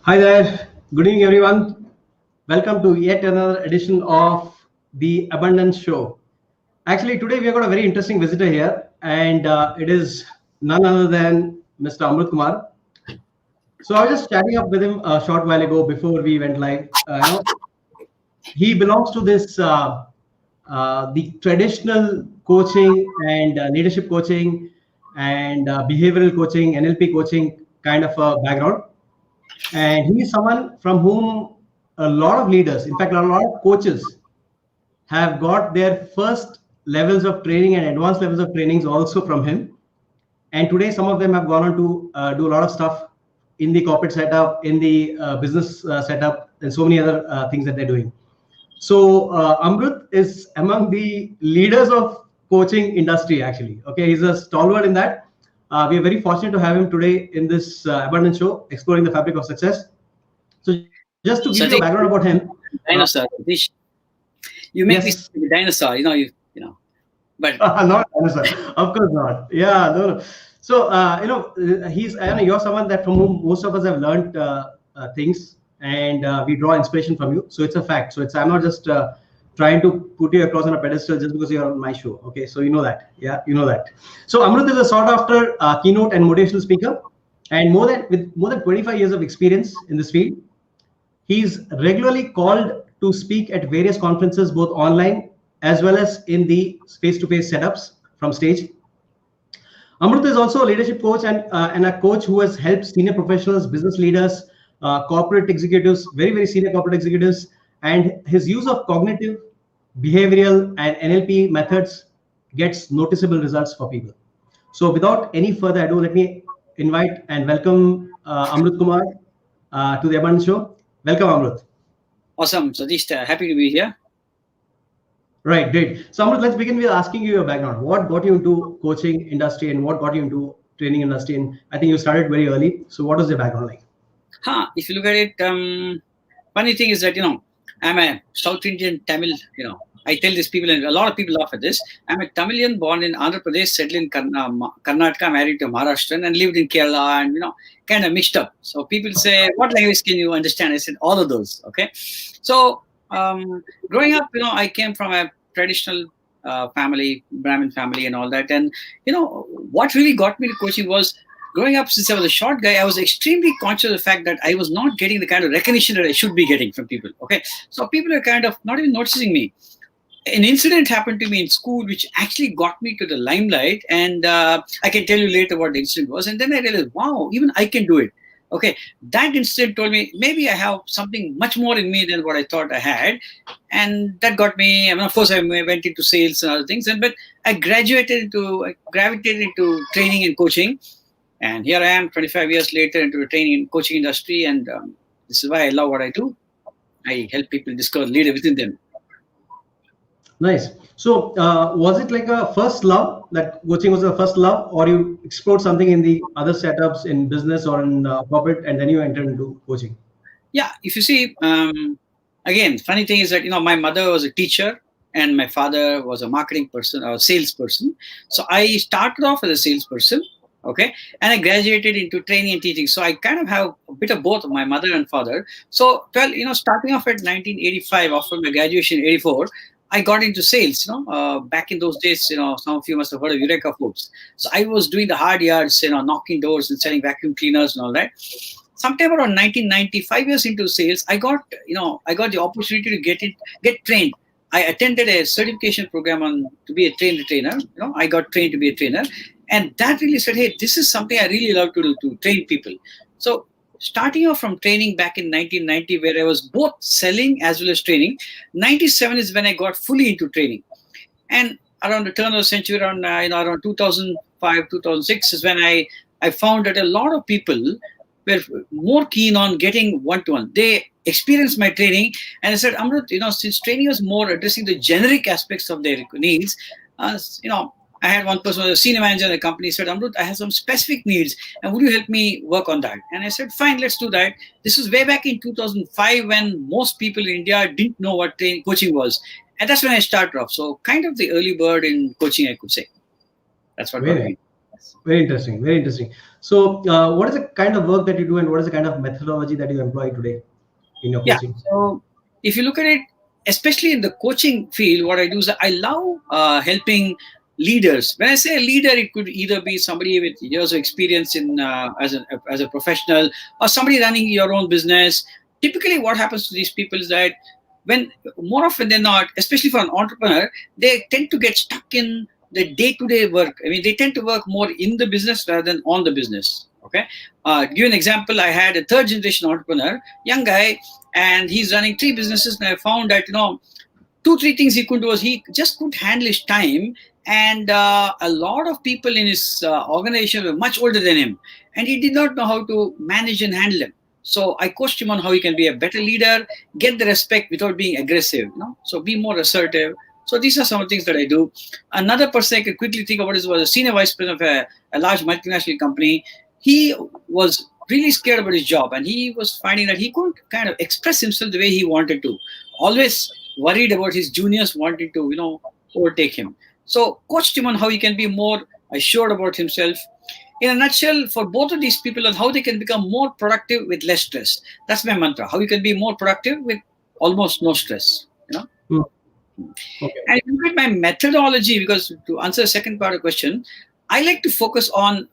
Hi there. Good evening, everyone. Welcome to yet another edition of the Abundance Show. Actually, today we have got a very interesting visitor here, and it is none other than Mr. Amruth Kumar. So I was just chatting up with him a short while ago before we went live. He belongs to this the traditional coaching and leadership coaching and behavioral coaching, NLP coaching kind of a background. And he is someone from whom a lot of leaders, in fact, a lot of coaches have got their first levels of training and advanced levels of trainings also from him. And today, some of them have gone on to do a lot of stuff in the corporate setup, in the business setup, and so many other things that they're doing. So Amrut is among the leaders of coaching industry. Actually, okay, he's a stalwart in that. We are very fortunate to have him today in this Abundance Show, exploring the fabric of success. So just to give you a background about him, dinosaur. You make me yes, a dinosaur. But not dinosaur, of course not. Yeah, no. So he's you're someone that from whom most of us have learned things, and we draw inspiration from you. So it's a fact. So it's I'm not just trying to put you across on a pedestal just because you're on my show. Okay, so you know that. Yeah, you know that. So Amrut is a sought after keynote and motivational speaker, and with more than 25 years of experience in this field. He's regularly called to speak at various conferences, both online as well as in the face-to-face setups from stage. Amrut is also a leadership coach and a coach who has helped senior professionals, business leaders, corporate executives, very, very senior corporate executives, and his use of cognitive, behavioral, and NLP methods gets noticeable results for people. So without any further ado, let me invite and welcome Amruth Kumar to the Abundance Show. Welcome, Amruth. Awesome, Satish. Happy to be here. Right, great. So, Amruth, let's begin with asking you your background. What got you into coaching industry and what got you into training industry? And I think you started very early. So, what was your background like? If you look at it, funny thing is that, I'm a South Indian Tamil, I tell these people, and a lot of people laugh at this. I'm a Tamilian born in Andhra Pradesh, settled in Karnataka, married to a Maharashtrian, and lived in Kerala, and, kind of mixed up. So people say, what language can you understand? I said, all of those. Okay. So growing up, I came from a traditional family, Brahmin family and all that. And, what really got me to coaching was growing up, since I was a short guy, I was extremely conscious of the fact that I was not getting the kind of recognition that I should be getting from people. Okay. So people are kind of not even noticing me. An incident happened to me in school which actually got me to the limelight, and I can tell you later what the incident was. And then I realized, wow, even I can do it. Okay, that incident told me maybe I have something much more in me than what I thought I had, and that got me. I mean, of course, I went into sales and other things, but I gravitated into training and coaching, and here I am, 25 years later, into the training and coaching industry, and this is why I love what I do. I help people discover leader within them. Nice. So, was it like a first love, that coaching was the first love, or you explored something in the other setups in business or in corporate, and then you entered into coaching? Yeah, if you see, again, funny thing is that, my mother was a teacher and my father was a marketing person or a salesperson. So I started off as a salesperson, okay, and I graduated into training and teaching. So I kind of have a bit of both of my mother and father. So, starting off at 1985, after my graduation in 84, I got into sales, back in those days, some of you must have heard of Eureka Foods. So I was doing the hard yards, knocking doors and selling vacuum cleaners and all that. Sometime around 1995 years into sales, I got the opportunity to get trained. I attended a certification program to be a trainer. I got trained to be a trainer. And that really said, hey, this is something I really love to do, to train people. So starting off from training back in 1990, where I was both selling as well as training, 97 is when I got fully into training. And around the turn of the century, around 2005, 2006 is when I found that a lot of people were more keen on getting one-to-one. They experienced my training and I said, Amrut, since training was more addressing the generic aspects of their needs, I had one person, a senior manager in the company, said, Amrut, I have some specific needs, and would you help me work on that? And I said, fine, let's do that. This was way back in 2005 when most people in India didn't know what coaching was. And that's when I started off. So kind of the early bird in coaching, I could say. That's what we're doing. Very interesting. Very interesting. So, what is the kind of work that you do, and what is the kind of methodology that you employ today in your Yeah. coaching? So if you look at it, especially in the coaching field, what I do is I love helping leaders. When I say a leader, it could either be somebody with years of experience in as a professional, or somebody running your own business. Typically, what happens to these people is that when more often than not, especially for an entrepreneur, they tend to get stuck in the day-to-day work. I mean, they tend to work more in the business rather than on the business. Okay. Give you an example. I had a third generation entrepreneur, young guy, and he's running 3 businesses. And I found that 2-3 things he could do was he just couldn't handle his time, and a lot of people in his organization were much older than him, and he did not know how to manage and handle them. So I coached him on how he can be a better leader, get the respect without being aggressive. So be more assertive. So these are some of the things that I do. Another person I could quickly think about was a senior vice president of a large multinational company. He was really scared about his job, and he was finding that he couldn't kind of express himself the way he wanted to. Always worried about his juniors wanting to, overtake him. So coached him on how he can be more assured about himself. In a nutshell, for both of these people, on how they can become more productive with less stress. That's my mantra. How you can be more productive with almost no stress. Hmm. Okay. And if you look at my methodology, because to answer the second part of the question, I like to focus on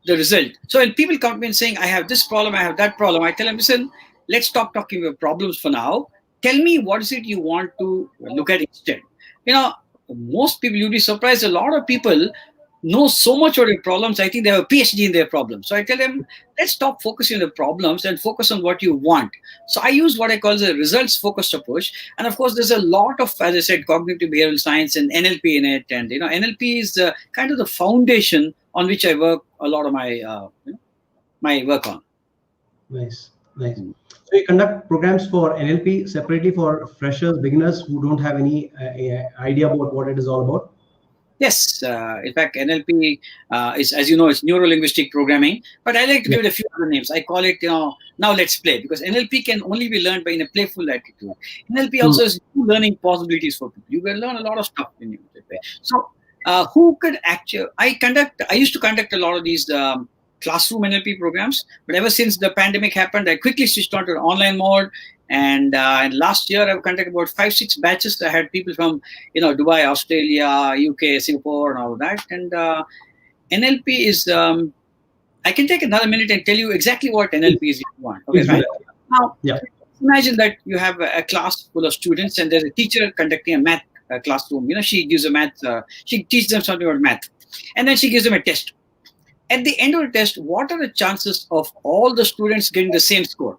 the result. So when people come to me and saying, I have this problem, I have that problem, I tell them, listen, let's stop talking about problems for now. Tell me what is it you want to look at instead. Most people, you'd be surprised, a lot of people know so much about their problems. I think they have a PhD in their problems. So I tell them, let's stop focusing on the problems and focus on what you want. So I use what I call the results focused approach. And of course, there's a lot of, as I said, cognitive behavioral science and NLP in it. And NLP is kind of the foundation on which I work a lot of my my work on. Nice. So you conduct programs for NLP separately for freshers, beginners who don't have any idea about what it is all about? Yes, in fact, NLP is, as you know, it's neuro-linguistic programming. But I like to give it a few other names. I call it, now let's play, because NLP can only be learned by in a playful attitude. NLP also has new learning possibilities for people. You will learn a lot of stuff when you play. So, who could actually? I used to conduct a lot of these classroom NLP programs, but ever since the pandemic happened, I quickly switched on to an online mode. And last year, I've conducted about 5-6 batches. I had people from, Dubai, Australia, UK, Singapore, and all that. And NLP is, I can take another minute and tell you exactly what NLP is if you want. Okay, fine. Now, imagine that you have a class full of students, and there's a teacher conducting a math classroom. She gives a math, she teaches them something about math, and then she gives them a test. At the end of the test, what are the chances of all the students getting the same score?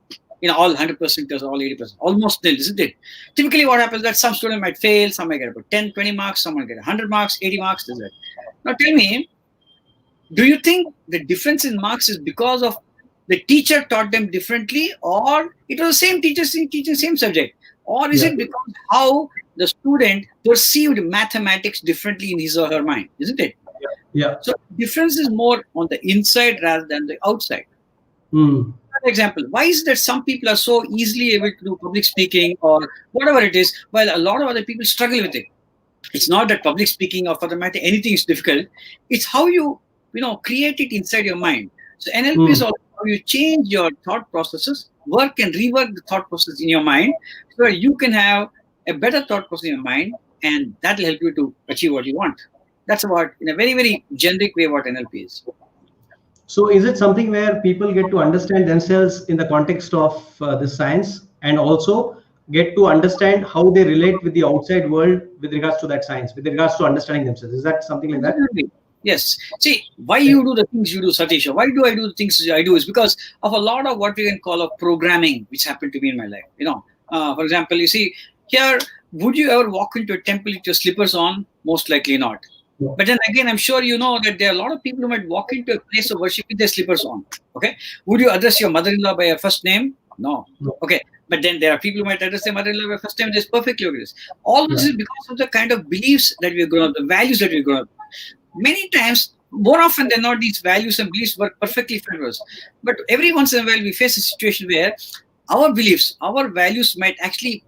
All 100%, all 80%, almost nil, isn't it? Typically, what happens is that some student might fail, some might get about 10, 20 marks, some might get 100 marks, 80 marks, is it? Now tell me, do you think the difference in marks is because of the teacher taught them differently, or it was the same teacher teaching same subject? Or is it because how the student perceived mathematics differently in his or her mind, isn't it? Yeah. So the difference is more on the inside rather than the outside. For example, why is it that some people are so easily able to do public speaking or whatever it is, while a lot of other people struggle with it? It's not that public speaking or for the matter anything is difficult. It's how you create it inside your mind. So NLP is also how you change your thought processes, work and rework the thought process in your mind, so that you can have a better thought process in your mind, and that will help you to achieve what you want. That's about, in a very, very generic way, what NLP is. So is it something where people get to understand themselves in the context of this science, and also get to understand how they relate with the outside world with regards to that science, with regards to understanding themselves? Is that something like that? Yes. See, why you do the things you do, Satish? Why do I do the things I do? Is because of a lot of what we can call of programming, which happened to me in my life. For example, you see, here, would you ever walk into a temple with your slippers on? Most likely not. But then again, I'm sure you know that there are a lot of people who might walk into a place of worship with their slippers on. Okay. Would you address your mother-in-law by her first name? No. Okay. But then there are people who might address their mother-in-law by first name. That's perfectly okay. All this is because of the kind of beliefs that we've grown up, the values that we've grown up. Many times, more often than not, these values and beliefs work perfectly for us. But every once in a while, we face a situation where our beliefs, our values might actually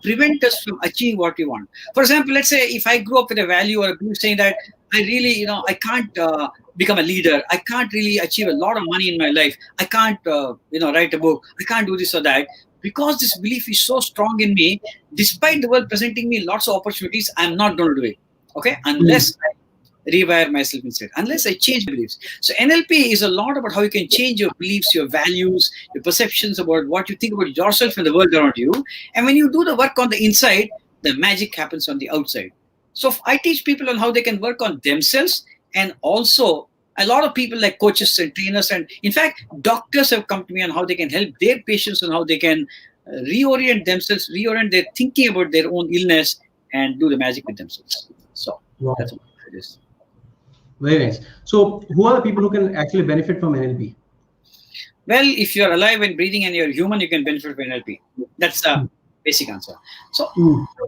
prevent us from achieving what we want. For example, let's say if I grew up with a value or a belief saying that I really, I can't become a leader. I can't really achieve a lot of money in my life. I can't, write a book. I can't do this or that. Because this belief is so strong in me, despite the world presenting me lots of opportunities, I'm not going to do it. Okay, unless I rewire myself instead, unless I change my beliefs. So NLP is a lot about how you can change your beliefs, your values, your perceptions about what you think about yourself and the world around you. And when you do the work on the inside, the magic happens on the outside. So I teach people on how they can work on themselves, and also a lot of people like coaches and trainers, and in fact, doctors have come to me on how they can help their patients and how they can reorient themselves, reorient their thinking about their own illness, and do the magic with themselves. So Wow. that's what it is. Very nice. So who are the people who can actually benefit from NLP? Well, if you're alive and breathing and you're human, you can benefit from NLP. That's the basic answer. So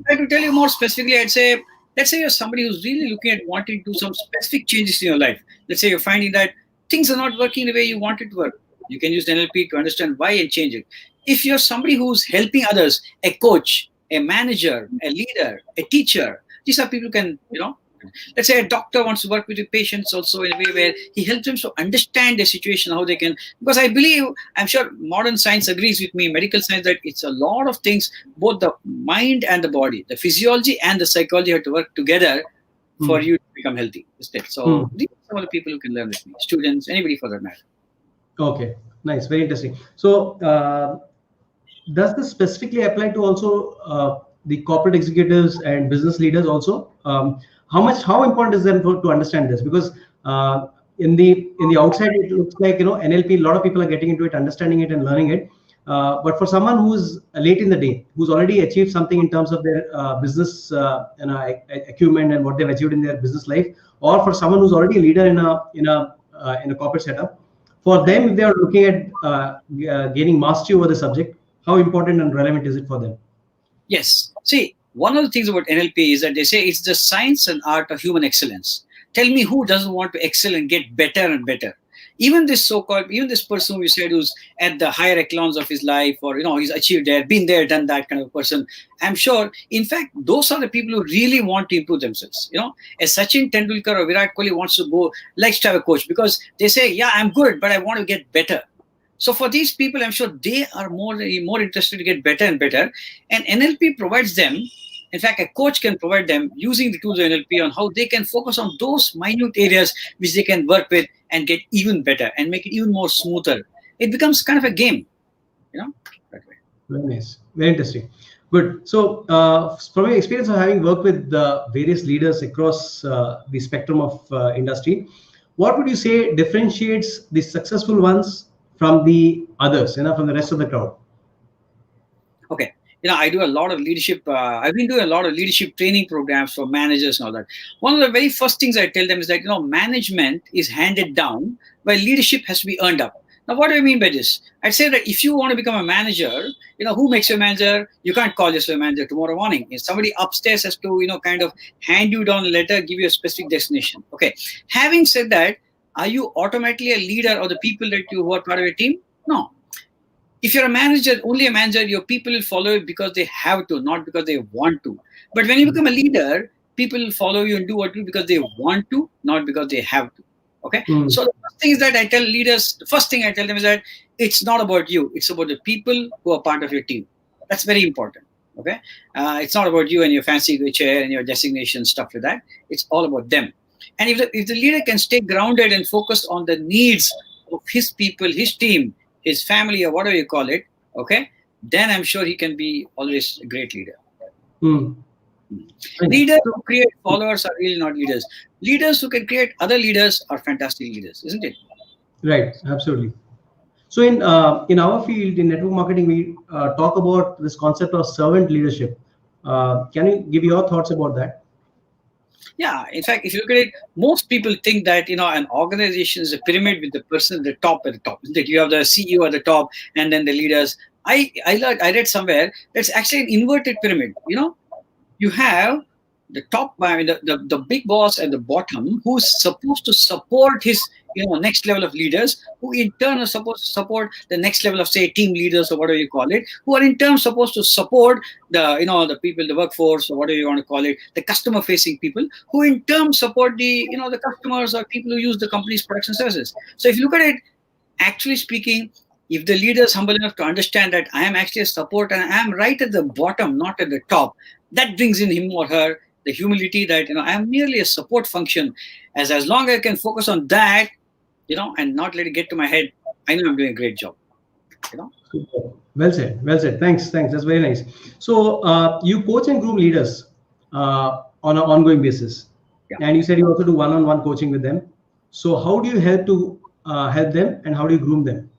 I to tell you more specifically, I'd say, let's say you're somebody who's really looking at wanting to do some specific changes in your life. Let's say you're finding that things are not working the way you want it to work. You can use NLP to understand why and change it. If you're somebody who's helping others, a coach, a manager, a leader, a teacher, these are people who can, let's say a doctor wants to work with the patients also in a way where he helps them to understand the situation, how they can, because I'm sure modern science agrees with me, medical science, that it's a lot of things, both the mind and the body, the physiology and the psychology have to work together for you to become healthy. So these are some of the people who can learn with me, students, anybody for that matter. Okay, nice, very interesting. So does this specifically apply to also the corporate executives and business leaders also? How important is them to understand this? Because in the outside it looks like NLP, a lot of people are getting into it, understanding it and learning it, but for someone who's late in the day, who's already achieved something in terms of their business acumen and what they've achieved in their business life, or for someone who's already a leader in a corporate setup, for them, if they are looking at gaining mastery over the subject, how important and relevant is it for them? Yes. See, one of the things about NLP is that they say it's the science and art of human excellence. Tell me who doesn't want to excel and get better and better. Even this person who you said who's at the higher echelons of his life, or he's achieved there, been there, done that kind of person, I'm sure, in fact, those are the people who really want to improve themselves. A Sachin Tendulkar or Virat Kohli likes to have a coach, because they say, yeah, I'm good, but I want to get better. So for these people, I'm sure they are more interested to get better and better. And NLP provides them, in fact, a coach can provide them using the tools of NLP on how they can focus on those minute areas which they can work with and get even better and make it even more smoother. It becomes kind of a game, that way. Very nice. Very interesting. Good. So from your experience of having worked with various leaders across the spectrum of industry, what would you say differentiates the successful ones from the others, from the rest of the crowd? Okay. I do a lot of leadership. I've been doing a lot of leadership training programs for managers and all that. One of the very first things I tell them is that, management is handed down, while leadership has to be earned up. Now, what do I mean by this? I'd say that if you want to become a manager, who makes you a manager? You can't call yourself a manager tomorrow morning. Somebody upstairs has to, kind of hand you down a letter, give you a specific destination. Okay. Having said that, are you automatically a leader of the people who are part of your team? No. If you're a manager, only a manager, your people will follow you because they have to, not because they want to. But when you become a leader, people will follow you and do what you do because they want to, not because they have to. Okay. So the first thing is that I tell leaders, the first thing I tell them is that it's not about you. It's about the people who are part of your team. That's very important. Okay. It's not about you and your fancy chair and your designation, stuff like that. It's all about them. And if the leader can stay grounded and focused on the needs of his people, his team, his family, or whatever you call it, okay, then I'm sure he can be always a great leader. Leaders who create followers are really not leaders. Leaders who can create other leaders are fantastic leaders, isn't it? Right, absolutely. So in our field, in network marketing, we talk about this concept of servant leadership. Can you give your thoughts about that? Yeah, in fact, if you look at it, most people think that an organization is a pyramid with the person at the top. That you have the CEO at the top and then the leaders. I read somewhere that's actually an inverted pyramid. You have the top, the big boss at the bottom, who's supposed to support his next level of leaders, who in turn are supposed to support the next level of, say, team leaders or whatever you call it, who are in turn supposed to support the people, the workforce, or whatever you want to call it, the customer facing people, who in turn support the customers or people who use the company's products and services. So if you look at it, actually speaking, if the leader is humble enough to understand that I am actually a support and I am right at the bottom, not at the top, that brings in him or her the humility that I am merely a support function. As long as I can focus on that, and not let it get to my head, I know I'm doing a great job. Super. Well said. Well said. Thanks. That's very nice. So you coach and groom leaders on an ongoing basis, Yeah. and you said you also do one-on-one coaching with them. So how do you help them, and how do you groom them?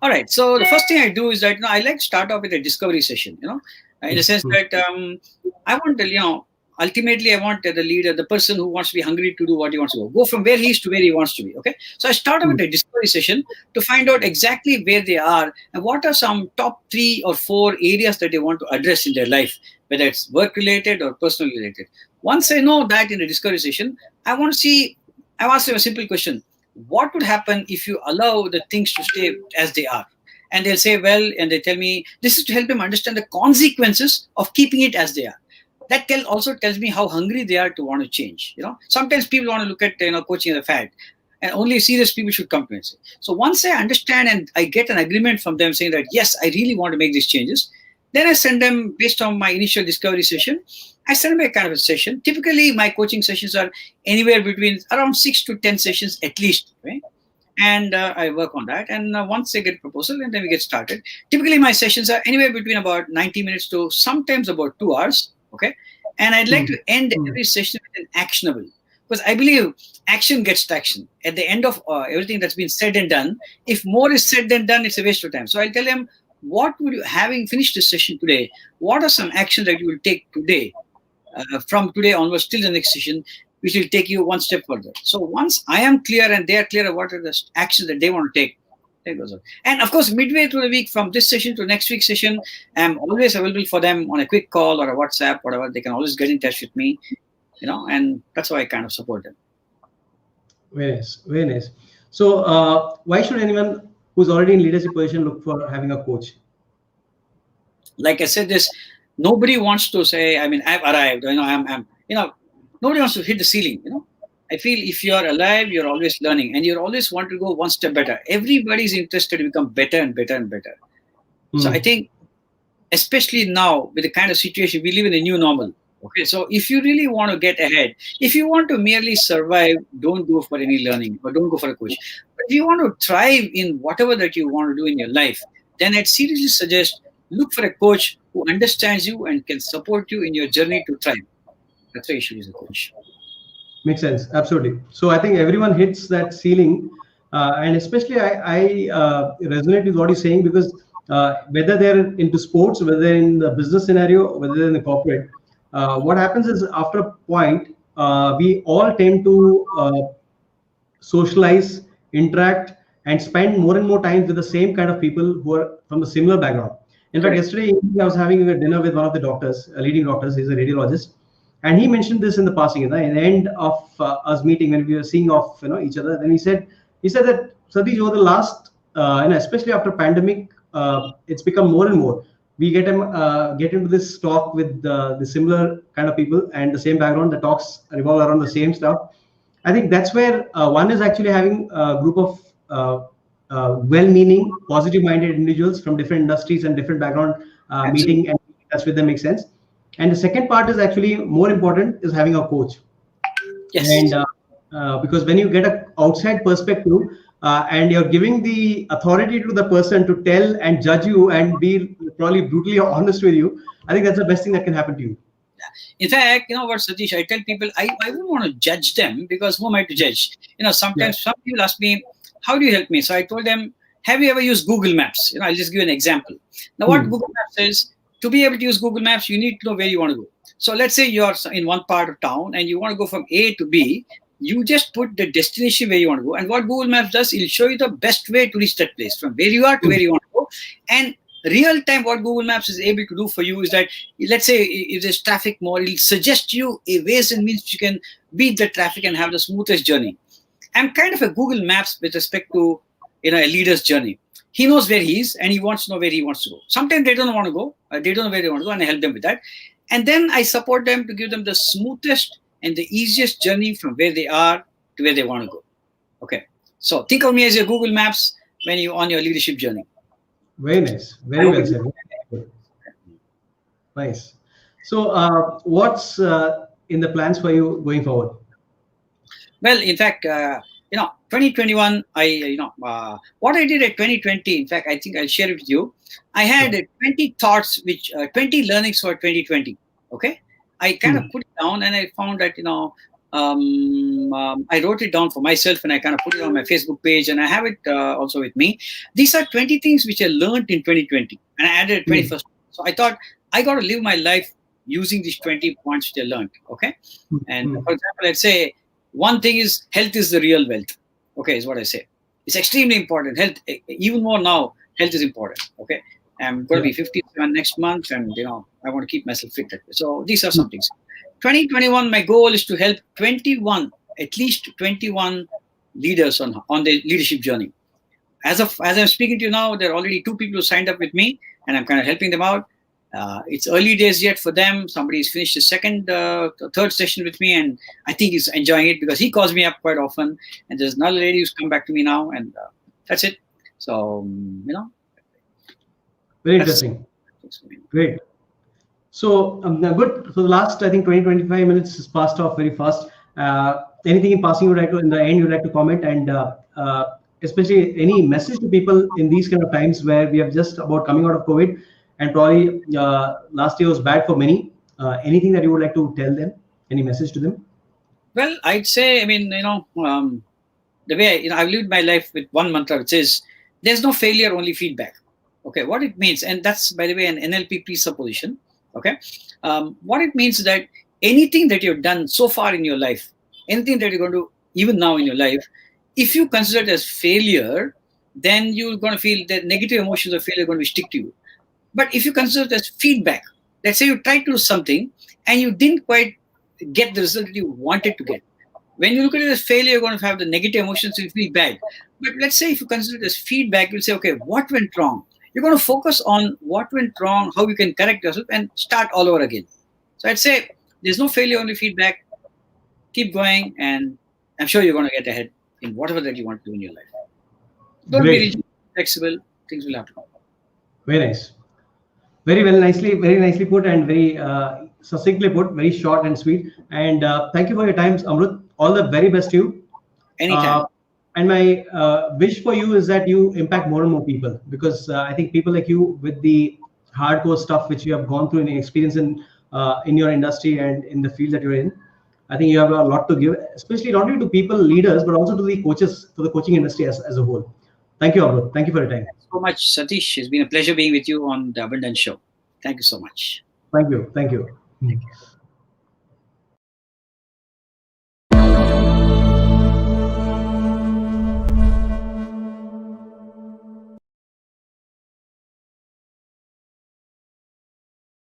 All right. So the first thing I do is that I like to start off with a discovery session. In the sense that I want to, ultimately I want the leader, the person who wants to be hungry to do what he wants to go from where he is to where he wants to be. Okay. So I start off with a discovery session to find out exactly where they are and what are some top 3 or 4 areas that they want to address in their life, whether it's work related or personal related. Once I know that in the discovery session, I ask them a simple question. What would happen if you allow the things to stay as they are? And they'll say, well, and they tell me this is to help them understand the consequences of keeping it as they are. That also tells me how hungry they are to want to change. Sometimes people want to look at coaching as a fad, and only serious people should come to me. So once I understand and I get an agreement from them saying that yes, I really want to make these changes, then I send them, based on my initial discovery session, I send them a kind of a session. Typically, my coaching sessions are anywhere between around 6 to 10 sessions at least, right? And I work on that. And once they get a proposal, and then we get started. Typically, my sessions are anywhere between about 90 minutes to sometimes about 2 hours, okay? And I'd like to end every session with an actionable, because I believe action gets traction. At the end of everything that's been said and done, if more is said than done, it's a waste of time. So I'll tell them, what would you, having finished this session today, what are some actions that you will take today, from today onwards till the next session, which will take you one step further. So once I am clear and they are clear of what are the actions that they want to take, that goes on. And of course, midway through the week, from this session to next week's session, I'm always available for them on a quick call or a WhatsApp, whatever. They can always get in touch with me, and that's how I kind of support them. Very nice. Very nice. So why should anyone who's already in leadership position look for having a coach? Like I said, nobody wants to say, I've arrived, nobody wants to hit the ceiling, I feel if you're alive, you're always learning and you always want to go one step better. Everybody's interested to become better and better and better. So I think, especially now with the kind of situation we live in, a new normal. Okay, so if you really want to get ahead, if you want to merely survive, don't go for any learning or don't go for a coach. But if you want to thrive in whatever that you want to do in your life, then I'd seriously suggest look for a coach who understands you and can support you in your journey to thrive. That's why you should use a coach. Makes sense. Absolutely. So I think everyone hits that ceiling, and especially I resonate with what you're saying, because whether they're into sports, whether they're in the business scenario, whether they're in the corporate, what happens is after a point, we all tend to socialize, interact, and spend more and more time with the same kind of people who are from a similar background. In fact, yesterday I was having a dinner with one of the doctors, leading doctors. He's a radiologist. And he mentioned this in the passing, in the end of us meeting, when we were seeing off, each other. Then he said that, Satish, over the last, especially after pandemic, it's become more and more. We get into this talk with the similar kind of people and the same background. The talks revolve around the same stuff. I think that's where one is actually having a group of well-meaning, positive-minded individuals from different industries and different background meeting and that's with them makes sense. And the second part is actually more important, is having a coach. Yes. And because when you get an outside perspective and you're giving the authority to the person to tell and judge you and be probably brutally honest with you, I think that's the best thing that can happen to you. In fact, you know what, Satish, I tell people, I wouldn't want to judge them, because who am I to judge? Sometimes some people ask me, how do you help me? So I told them, have you ever used Google Maps? I'll just give you an example. Now, what Google Maps is, to be able to use Google Maps, you need to know where you want to go. So let's say you're in one part of town and you want to go from A to B. You just put the destination where you want to go. And what Google Maps does, it'll show you the best way to reach that place, from where you are to where you want to go. And real time, what Google Maps is able to do for you is that, let's say if there's traffic more, it'll suggest you a ways and means you can beat the traffic and have the smoothest journey. I'm kind of a Google Maps with respect to a leader's journey. He knows where he is and he wants to know where he wants to go. Sometimes they don't want to go, they don't know where they want to go, and I help them with that. And then I support them to give them the smoothest and the easiest journey from where they are to where they want to go. Okay. So think of me as your Google Maps when you're on your leadership journey. Very nice. Very well said. Nice. So what's in the plans for you going forward? Well, in fact, 2021, what I did at 2020, in fact, I think I'll share it with you. I had 20 thoughts, 20 learnings for 2020. Okay. I kind of put it down and I found that, I wrote it down for myself and I kind of put it on my Facebook page and I have it also with me. These are 20 things which I learned in 2020 and I added a 21st. So I thought I got to live my life using these 20 points which I learned. Okay. And for example, let's say one thing is health is the real wealth. Okay, is what I say. It's extremely important. Health, even more now, health is important. Okay. I'm going to be 57 next month and, I want to keep myself fit. So these are some things. 2021, my goal is to help at least 21 leaders on their leadership journey. As I'm speaking to you now, there are already 2 people who signed up with me and I'm kind of helping them out. It's early days yet for them. Somebody's finished the third session with me and I think he's enjoying it because he calls me up quite often. And there's another lady who's come back to me now and that's it. So, Very interesting. Great. So good. So the last, I think 20-25 minutes has passed off very fast. Anything in passing in the end you'd like to comment, and especially any message to people in these kind of times where we are just about coming out of COVID and probably last year was bad for many. Anything that you would like to tell them? Any message to them? Well, I'd say, the way I've lived my life with one mantra, which is there's no failure, only feedback. Okay, what it means, and that's, by the way, an NLP presupposition. Okay, what it means is that anything that you've done so far in your life, anything that you're going to do even now in your life, if you consider it as failure, then you're going to feel that negative emotions of failure are going to stick to you. But if you consider it as feedback, let's say you tried to do something and you didn't quite get the result that you wanted to get. When you look at it as failure, you're going to have the negative emotions and feel bad. But let's say if you consider it as feedback, you'll say, okay, what went wrong? You're going to focus on what went wrong, how you can correct yourself, and start all over again. So I'd say there's no failure, only feedback. Keep going, and I'm sure you're going to get ahead in whatever that you want to do in your life. Don't be rigid, flexible. Things will happen. Very nice. Very nicely put, and very succinctly put. Very short and sweet. And thank you for your time, Amrut. All the very best to you. Anytime. And my wish for you is that you impact more and more people, because I think people like you, with the hardcore stuff which you have gone through and experience in your industry and in the field that you're in, I think you have a lot to give, especially not only to people, leaders, but also to the coaches, to the coaching industry as a whole. Thank you, Amrut. Thank you for your time. Thanks so much, Satish. It's been a pleasure being with you on the Abundance Show. Thank you so much. Thank you. Thank you.